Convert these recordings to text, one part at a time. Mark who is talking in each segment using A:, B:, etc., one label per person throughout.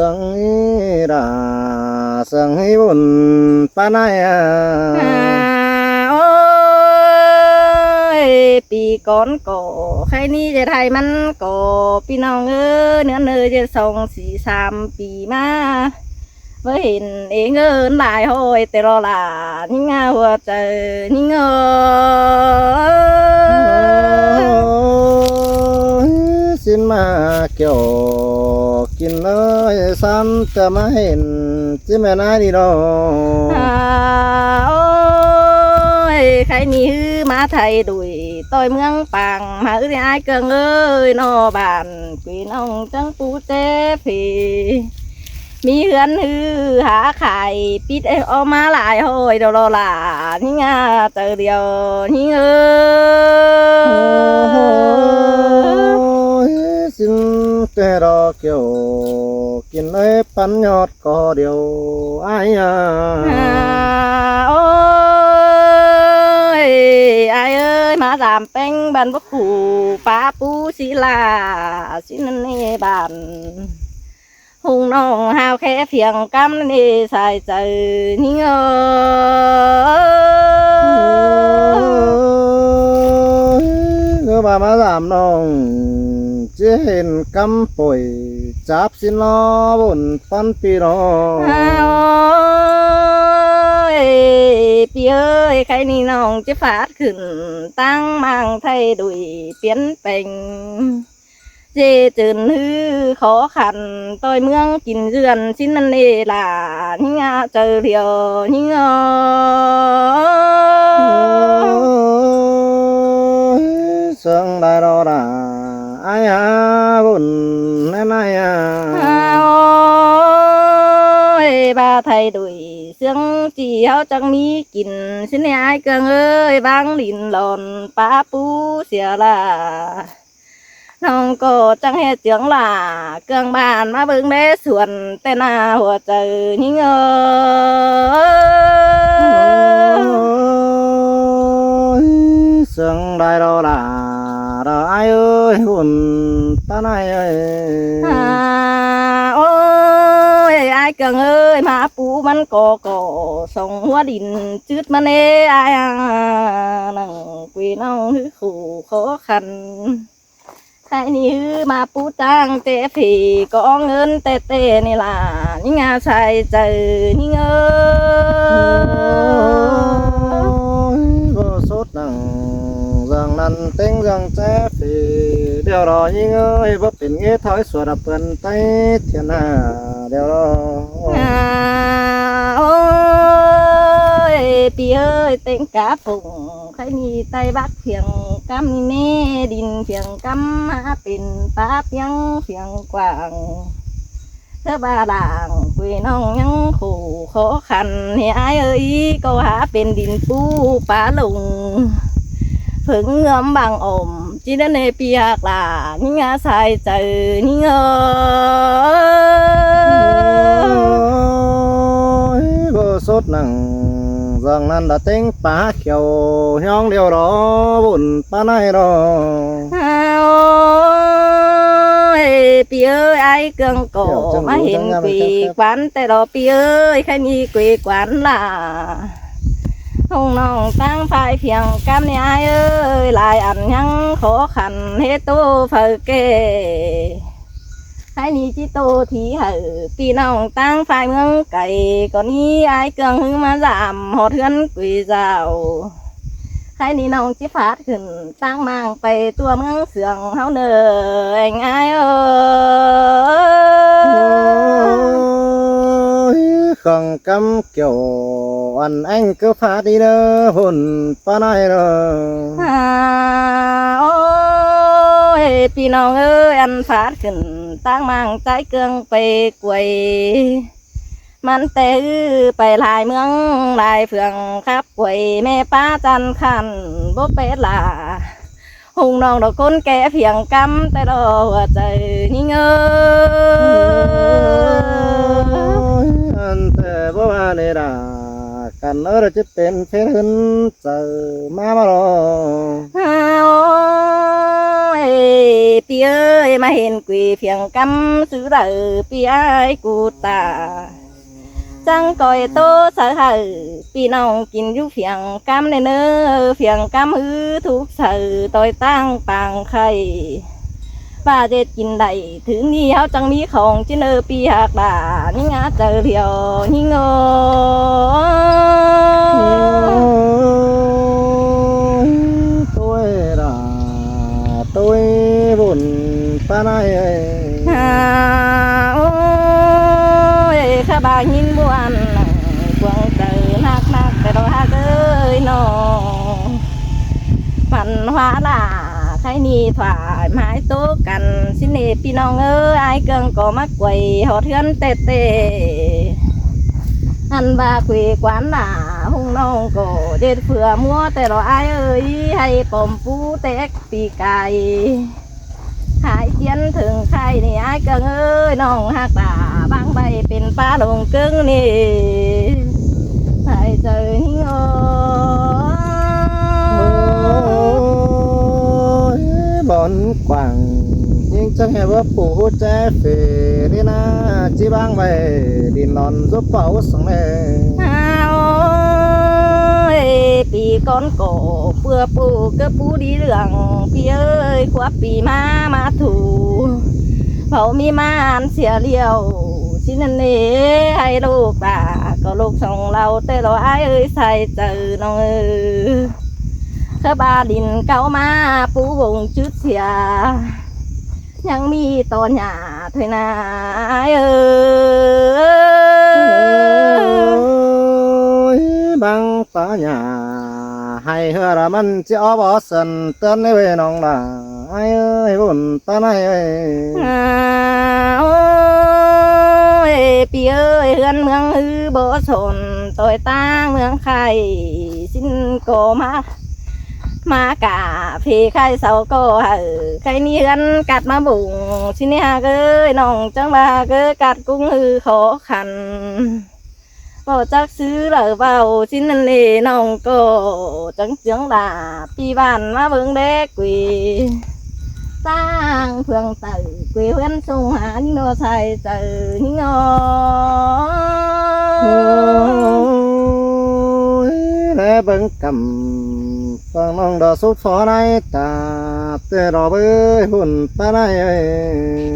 A: sương đã sương hi buồn pa này
B: ôiปีก่อนก็ใครนี่จะไทยมันก็พี่น้องเนื้อจะ2-3 ปีมาเมื่อเห็นเองหลายห้อยแต่รอหลานี่งาหัวใจนี่เงอ
A: xin mà kiểu kín ơi san cho mà hiện chứ mẹ nói đi đâu
B: โอ้ยใครนี่มาไทยดุยต่อยเมืองปังมาไอ้เกิงนอบานกุยน้องจังปูเต้ผีมีเฮือนหาไข่ปิดออกมาหลายห้อยเดรอหลานี่งาเจอเดียวนี่
A: xin tê đó kiểu kín ơi bắn nhọt có điều ai
B: โอ้ยไอ้เอ้ยมาสามแป้งบันพวกขู่ป้าปูศิลาสินันนี่บันหงน้องหาวแค่เพียงกำนี่ใส่ใจนี่
A: cứ bà má giảm nong chỉ hình cắm bồi chắp xin lo buồn phân pi đó
B: พี่เอ้ยใครนี่น้องจะฟาดขึ้นตั้งมังไทยดุยเปลี่ยนแปลงเจจืนขอขันต่อยเมืองกินเรือนชิ้นนั่นเอล่ะนี่งาเจอเดียวนี่
A: sương đại đó là ai buồn nên ai
B: ba thầy đuổi sương chỉ hao chẳng mi kín xin ai cường ơi bang lìn lòn pa pu xìa làน้องก็จังเฮ็ดเสียงล่ะเครื่องบ้านมาเบิ่งได้ส่วนแต่หน้าหัวใจนี่
A: sương đại đó là ai ơi buồn ta này ơi
B: โอ้ยไอ้เกิงเอ้ยมาปูมันก็ส่งหัวดินจืดมาเน่ไอ้นั่งกุยน้องขู่ขอขันใครนี่มาปูตั้งเตะผีก็เงินเตะนี่ล่ะนี่งาใส่ใจนี่
A: có sốt nằng rằng năn tiếng rằng trẻ thì điều đó những ơi vấp biển nghe thói sửa đập gần tay thiên điều đó
B: โอ้ยพี่เอ้ยเต็งกาฝงใครมีไตบักเพียงกำนี่แน่ดินเพียงกำมาเป็นป้าเพียงกว้างเธอบาด่างกุยน้องยังขู่ขอขันให้อายเอ้ยก็หาเป็นดินปูป้าลงเพิ่งเงื้อมบางอมจีนในปียกลานี่งาใส่ใจนี่
A: có sốt nằng rằng năn đã tiếng phá khiêu nhong điều đó buồn pa này đó
B: พี่เอ้ยไอ้เกิงโกมาเห็นกุยกวนแต่รอพี่เอ้ยใครมีกุยกวนล่ะห้องน้องตั้งไฟเพียงกำเนี่ยไอ้เอ้ยลายอันยังขอขันเฮตูเผอเกไอ้นี่จิโตทีเหอพี่น้องตั้งไฟเมืองไก่ก่อนนี้ไอ้เกิงหึงมาสามหอดเทือนกุยเจ้าใครนี่น้องจิฟาดขึ้นตั้งมังไปตัวเมืองเสืองเฮาเนอไอ้เอ้ย
A: không cắm kiểu anh cứ phá đi đó hồn pa này đó
B: โอ้ยพี่น้องเอ้ยอันฟาดขึ้นตั้งมังใจเกิงไปกวยมันเตะไปหลายเมืองหลายเฟืองครับกวยแม่ป้าจันขันบ่เป็ดล่ะหงน้องดอกคนแก่เพียงกำแต่ดอหัวใจนี่
A: anh thế bố ba này đã cần ở đây chết tên phê hơn giờ má mà rồi
B: โอ้ย ยพี่เอ้ยมาเห็นกุยเพียงกำซื้อเด้อพี่ไอ้กูตาจังก่อยโตสะหือพี่น้องกินอยู่เพียงกำในเนื้อเพียงกำฮือทุกสื่อต่อยตั้งปางไข่ป้าเด็ดกินได้ถึงนี้เขาจังมีของจิเนอปีหักด่านี่งาเจอเดียวนี่งอ
A: tôi là tôi buồn ta này
B: ôi khá bà nhìn buồn quăng trời nát nát cái đó hát ơi nó văn hóa là khai ni thoải mái tố cần xin nè piน้อง ơi ai cần có mắc quầy hot hơn tê tê ăn ba quỳ quán là hung nông cổ đến phừa muaแต่เราai ơi hay bom phú tétปีไก่หายเจียนถึงใครนี่ไอ้เกิงเอ้ยน้องหักตาบางใบเป็นปลาลงกึ่งนี่ใส่เจอหิง
A: bọn quảng nhưng chắc hè bữa phủ che phê đi na chỉ bang về đi non giúp bảo sống này
B: ôiปีก้อนโกเปื่อปูก็ปูดีเรื่องพี่เอ้ยขวบปีมาถูเผามีมานเสียเลี้ยวชิ้นนั้นเอ้ให้ลูกตาก็ลูกส่งเราแต่เราไอ้เอ้ยใส่เจอน้องเอ้ยข้าบาดินเก่ามาปูวงจุดเสียยังมีตอนหยาถอยนาเอ้ย
A: băng phá nhà hay hơ là mình chỉ ở bỏ sân tên ấy về nòng là ai ơi buồn ta này ơi
B: ôiพี่เอ้ยเฮือนเมืองฮือบ่สนต่อยตางเมืองไข่สิ้นโกมากะพี่ไข่เสาโกไข่นี่เฮือนกัดมาบุงชิ้นนี้เอ้ยน้องจังบาเอ้ยกัดกุ้งฮือขอขันบ่จักซื้อเหล่าเบาชิ้นนั้นเลยน้องก็จังเจียงดาพี่บ้านมาเบิ่งเด็กกุยสร้างเพื่องเต่ากุยเพื่อนส่งหายิ่งโนใส่เจอยิ่งงอ
A: lẽ bưng cầm phần nòng đỏ sút phó này ta tê đỏ bơi buồn ta này ơi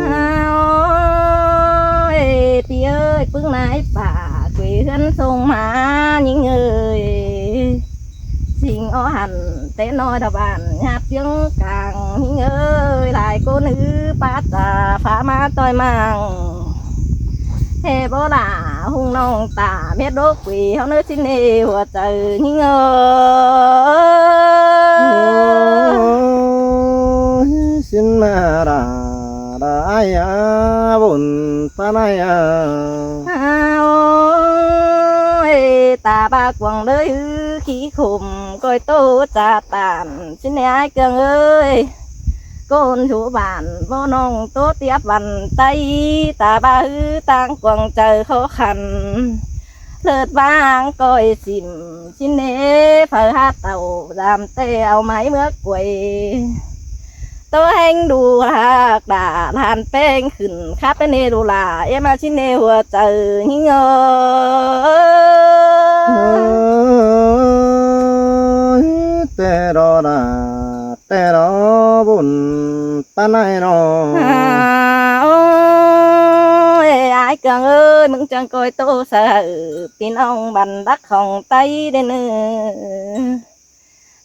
B: เอ้ยพี่เอ้ยปึ้งนายป่ากุยเพื่อนส่งมายิ่งเอ้ยสิ่งอ้อหันเต้น้อยดาบานหาบเพียงกลางยิ่งเอ้ยหลายคนฮือป้าตาฟ้ามาต่อยมังเฮ้บ่ล่ะหุ่งน้องตาเม็ดโรคกุยเขาเนื้อชิ้นเอหัวใจยิ่งเอ้ย
A: xin mà đã ai à buồn ta này à
B: โอ้ยตาบากวังเลยขี้ขุมก้อยโตจ่าตานชิ้นไอ้เกิงเอ้ยโกนถูบานบ่น้องโตเตียบวันใจตาบาต่างกวางเจอเขาขันเลิดบางก้อยสิมชิ้นเน่เผอหาเต่าดามเตเอาไม้เมื่อกวยตัวแห้งดูหักด่าทานแป้งขึ้นข้าไปเนดูลาเอ็มาชิเนหัวเจอหิง
A: tê đỏ là tê đỏ buồn ta này nó
B: โอ้ยไอ้เกิงเอ้ยมึงจังคอยโตเสือพี่น้องบันดักของไตได้เนื้อ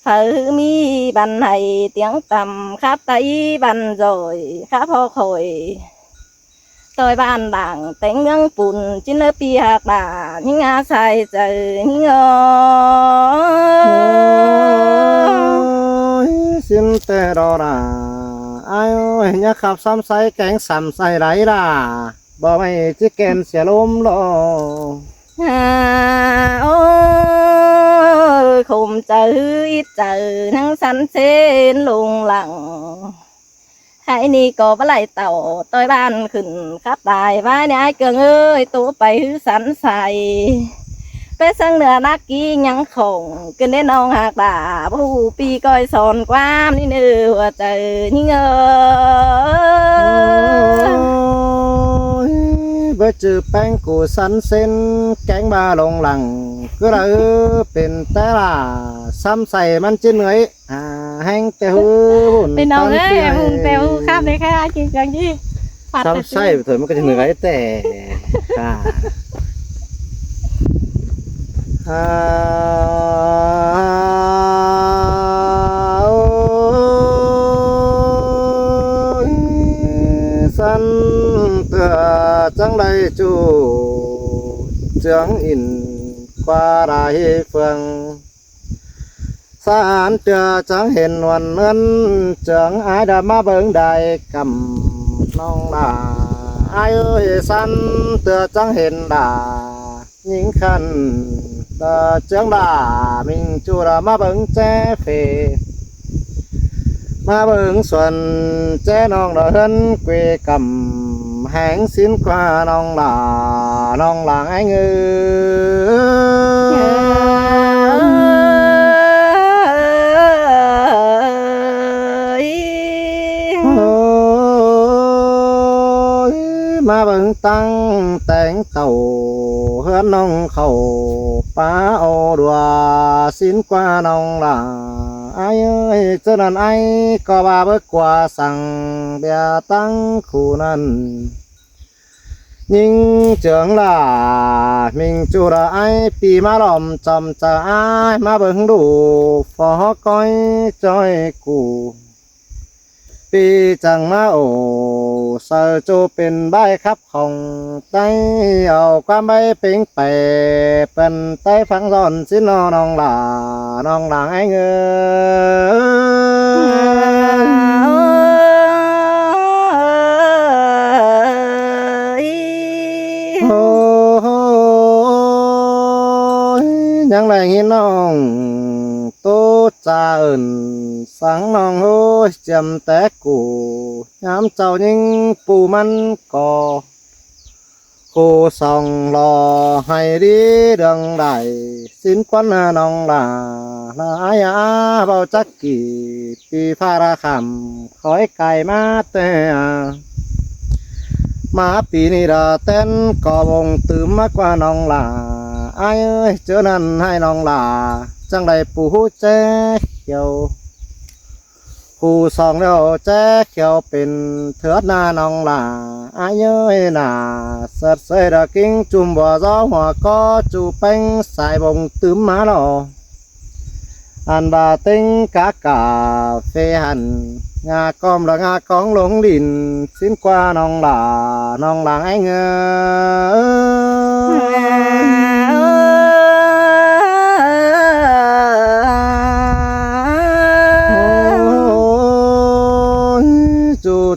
B: phở mi bàn này tiếng tầm khắp tay bàn rồi khắp ho khổi tôi bàn đảng tiếng miếng bùn trên lớp pi hạt đà những ngã sai trời những
A: xin tê đỏ là ai ơi nhá khắp xăm say cánh xăm say đấy là bỏ mày chiếc kèn xe lôm lo
B: ôi khùng chữ ít chữ nắng xanh xến lùng lặng hãy ni có bá lại tàu tôi ban khẩn khắp đài vai này ai cường ơi tố bay hứ sẵn xài ไปสังเหนือนักกี้ยังคงกันได้น้องหากตาผู้ปีก้อยสอนความนี่เนื้อหัวใจยิ่ง
A: với chữ bánh của sắn sen cánh ba lồng lằng cứ làเป็นแต่ละซ้ำใส่มันจิ้นเลยแห้งแต่หูหุ่น
B: ไปน้องเอ้ยหุ่นเตวข้ามเลยค่ะกินกันยี่
A: ซ้ำใส่เถอะมันก็จะเหนื่อยแต่săn tựa chẳng đây chủ trưởng in qua đại phương sàn tựa chẳng hiện hoàn ân trưởng ai đã má bướng đại cầm nong đà ai ơi săn tựa chẳng hiện đà những khăn đà trưởng đà mình chủ đã má bướng che phê má bướng xuân che nong đà hân quê cầm hãng xin qua nong làng anh má bướng tăng tén tàu hớn nong khẩu phá ô đùa xin qua nong làng ai ơi cho nên ai có ba bước qua sang bia tăng khu nan nhưng trưởng là mình chủ là ai pi má lòm chầm chờ ai má bưng đủ phó coi chơi cụ pi chẳng má ổ sợ choเป็นใบkhắp hồng tayเอาความใบเป็นแปรเป็นไต้ฟังร้อนสินอนองหล่าน้องหลังไอ้เงยังไรงี้น้องโตจ่าสังน้องโอ้ยจำแต่กูย้ำเจ้ายิ่งปูมันก่อกูส่องรอให้ดีเรื่องใดสิ้นควันน้องลาลายาเบาจักกี่ปีพาราคำคอยไก่มาแต่มาปีนี้ละเต้นก่อวงตื่มมากกว่าน้องลาไอ้เอ้ยเจอนั้นให้น้องลาจังได้ปูแจ๊เขียวปูสองแล้วแจ๊เขียวเป็นเถือดหน้าน้องลาไอ้เอ้ยน่าเสดเสยดกิ้งจุ่มบ่อจ้อหัวก็จูเป็งสายบงตื่มมาหล่ออันบาติ้งกากาเฟหันงากอมละงากองหลงดินสิ้นกว่าน้องลาน้องหลังไอ้เง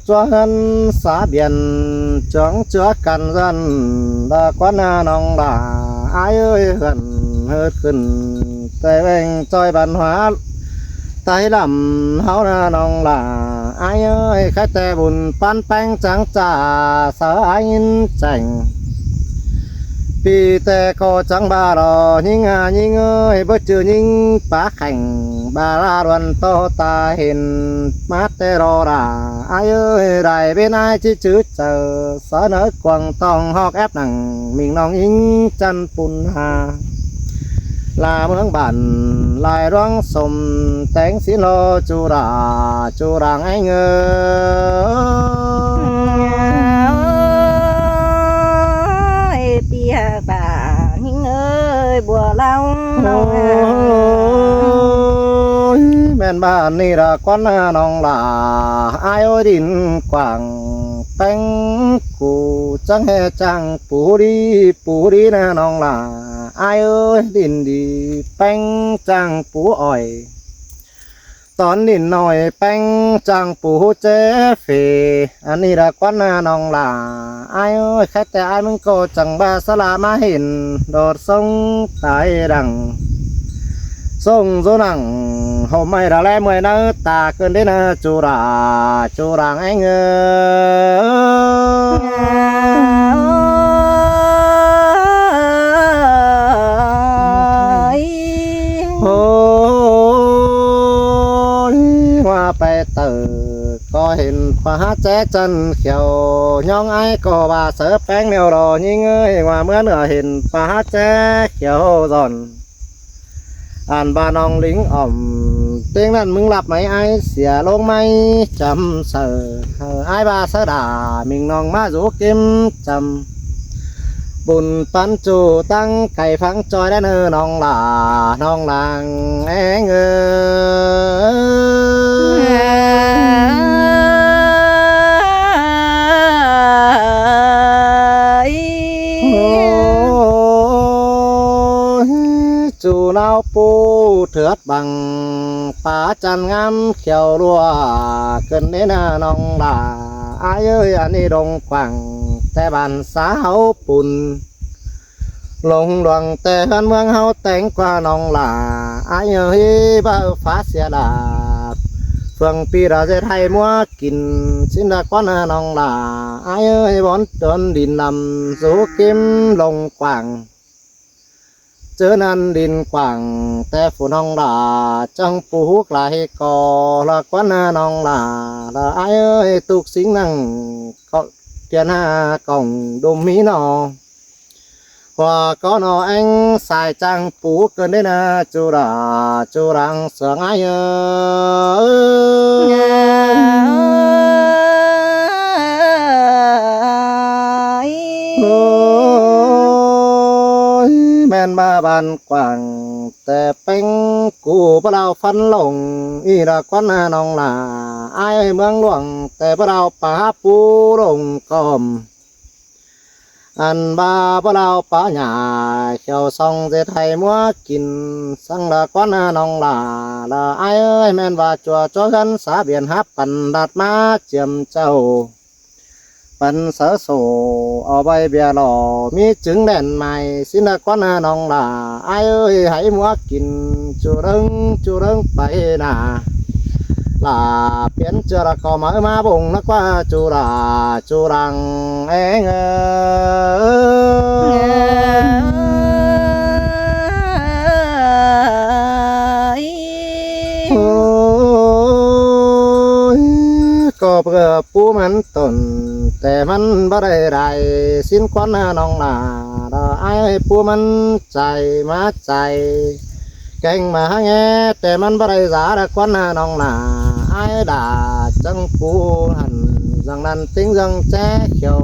A: cho hân xã biển chẳng chữa cằn dân đã quán nong đà ai ơi gần hết khẩn tay bên chơi văn hóa tay làm háo nong là ai ơi khách tè bùn pan bánh trắng trà sợ anh chảnh vì tè có trắng ba đò nhưng ơi bất chữ nhưng bá khảnh bà ra đoàn to ta hình mát tè rò đà ai ơi đại bên ai chỉ chữ chờ sợ nỡ quăng tòng hóc ép nằng mình nong ính chân bùn hà là mương bản lại roang sôm tén xin lo chu đàng anh
B: ơi bia bà những ơi bùa long
A: men bản ni là con nong là ai ơi đìn quảng bánh cụ chẳng hè chẳng pú đi nè nong là ai ơi đìn đi bánh chẳng pú ỏi tón đìn nồi bánh chẳng pú chế phê anh ni là con nong là ai ơi kháchแต่aiมึงก็chẳng baสลามาเห็นโดดทรงตายดังทรงโซนังhôm nay là lẽ mười nó ta cơn đến chu đàng anh ơi hát ché chân khiều nhong ai có bà sớ bánh nèo đò như ngươi ngoài mưa nửa hình bà hát ché khiều giòn anh bà nong lính ỏm tiếng lần mừng lặp mấy ai xỉa lông may chấm sợ ai bà sớ đà mình nong má rú kim chấm bùn pan chủ tăng cày phăng trôi đã nơ nong là nong làng em chủ lao pu thướt bằng phá chăn ngắm khều lúa cần đến nong là ai ơi anh đi đông quảngแต่บ้านสาเฮาปุ่นลงดวงแต่เฮือนเมืองเฮาแต่งกว่าน้องหล่าอายเฮ้ยบ่ฟ้าเสียดาเฟืองปีเราจะไทยมัวกินสินกว่าน้องหล่าอายเอ้ยบอนเดินดินนำสู่กิมลงกว้างเจอนั้นดินกว้างแต่ผู้น้องหล่าจังปลูกหลายกอละกว่าน้องหล่าละอายเอ้ยตุกสิงนั่งก็tiền hà cổng đùm mí nọ và có nọ anh xài trang phú cơn đến chú đang sướng ai ơi men ba bàn quảngแต่เป็นกูพวกเราฟันหลงอีละควันน้องล่ะไอ้เมืองหลวงแต่พวกเราป่าปูลงกอมอันบาพวกเราป่าหญ้าเขียวซองเจไทยมัวกินสังละควันน้องล่ะละไอ้เอ้ยแม่นว่าจัวจ้อกันสาเบียนฮับปันดัดมาเจียมเจ้าปันเสอโซเอาใบเบียหล่อมีจึงแดนใหม่สินะควันน้องล่ะไอ้เอ้ยให้มัวกินจูเริงไปน่ะลาเปลี่ยนเจอละก็มาบ่งนักว่าจูรังเองก็เพื่อปูมันตนแต่มันบ่ได้สิ้นควันน้องล่ะไอ้ปูมันใจมาใจแกงมาแงแต่มันบ่ได้สาควันน้องล่ะไอ้ด่าจังปูหันจังนั้นติ้งจังแจ๊เขีย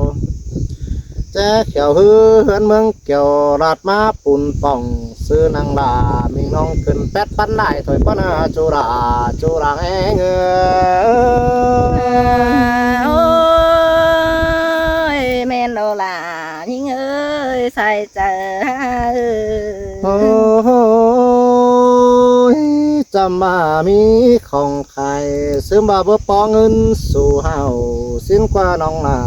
A: วฮือเฮือนเมืองเกี่ยวราดมาปุ่นป่องซื้อนางลามีน้องขึ้นแป๊ดปันได้ถอยป้อนจูราแง
B: โอ้ยแม่นโอล่ะยิ่งเอ้ยใส่ใจ
A: โอ้ยจำมามีของใครซื้อมาเพื่อปอเงินสู่เฮาสิ้นกว่าน้องลา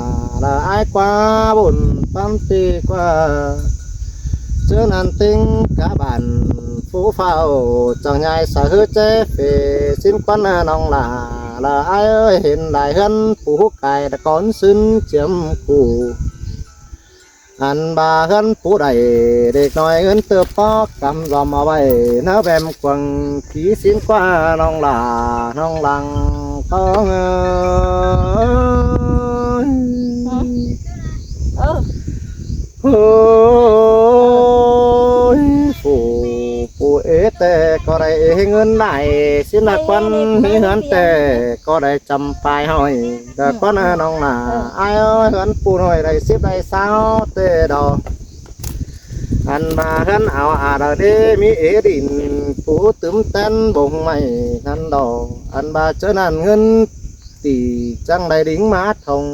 A: ละอายกว่าบุญปั๊มตีกว่าเจอนันติงกะบันฟูเฝ้าจังใหญ่สะฮือเจเฟสิ้นควันน้องลาละอายเอ้ยเห็นได้เห็นปูไก่ตะก้อนซึ้นเจียมกูอันบาเห็นปูใดเด็กน้อยเงินเติบปอกกำรอมเอาไว้น้าแบมกวังผีสิ้นกว่าน้องลาน้องลังต้องโอ้ยผู้เอแต่ก็ได้เงินไหนสินะควันมีเหินแต่ก็ได้จำปลายหอยแต่ก็น่าน้องหนาไอ้เหินปูหน่อยได้สิบได้สาวเตดออันมาเหินเอาอาดเดมีเอดินปูตึมเต้นบงไม่นันดออันบาเจอนั่นเงินตีจังได้ดิ้งมาทง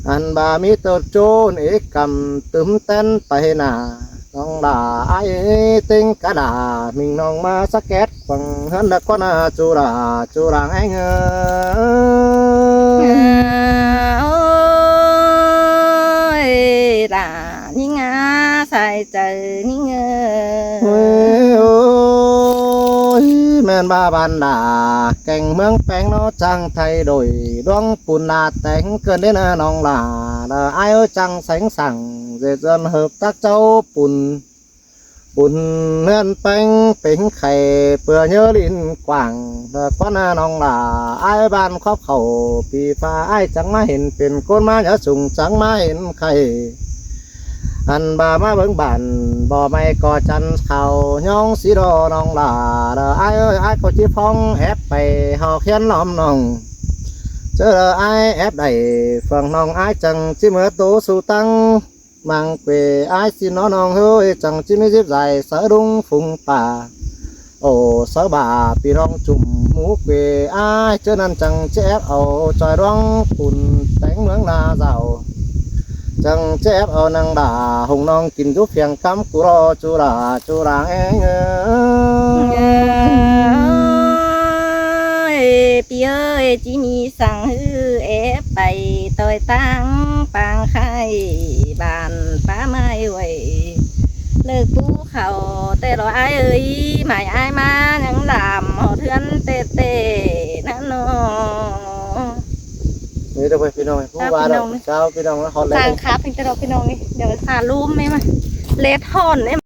A: อันบามีตัวโจนเอกำตึมเต้นไปหนาน้องด่าไอ้ติงกระดามิงน้องมาสักแก๊สฟังเฮินดักว่าจูราไอ้เง
B: โอ้ยล่ะนี่งาใส่ใจนี่เง
A: โอ้ยแม่นบ้าบานด่าแก่งเมืองแปงน้อจังไทยโดยดวงปุ่นนาแต่งเกินได้นะน้องล่ะไอ้จังแสงสั่งเจริญhợp tác châuปุ่น อุ่นเนื่อนแป้งเป็นไข่เปื่อเนื้อลิ้นกว่างเด็กว่านาน้องหลาไอ้บ้านครอบเขาปีฟ้าไอ้จังมาเห็นเป็นก้นมาเยอะสูงจังมาเห็นไข่อันบ่ามาเบิ่งบ้านบ่ไม่ก่อจันเขาย่องสีดอน้องหลาเด้อไอ้เอ้ยไอ้ก็จีพองแอบไปหอเขียนล้อมน้องเจอไอ้แอบได้ฝั่งน้องไอ้จังจิเมื่อโตสู่ตั้งมังเปไอ้สิน้องเฮ้ยจังจิไม่จิบใจสะดุ้งฝุ่งป่าโอ้สะบ่าพี่น้องจุ่มหมูเปไอ้เจอนั่นจังเจ็บเอาจอยร้องปุ่นแต่งเมืองนาเจ้าจังเจ็บเอานางด่าหงน้องกินทุกเพียงคำกูรอจูราเอง
B: พี่เอ้ยจีมีสั่งฮือเอฟไปต่อยตั้งปางไข่บานป้าไม่ไหวเลิกปูเขาแต่รอไอ้เอ้ยหมายไอ้มายังลำหอเทือนเตะนั่นน้อง
A: นี่เดี๋ยวไปพี่น้องผู้ว่าเราเช้าพี่น้องแล้วฮอตแลน
B: ทาง
A: ด์
B: ครับเป็นกระดอกพี่น้องนี่เดี๋ยวพาลูมไหมมาเลดฮอนเนี่ย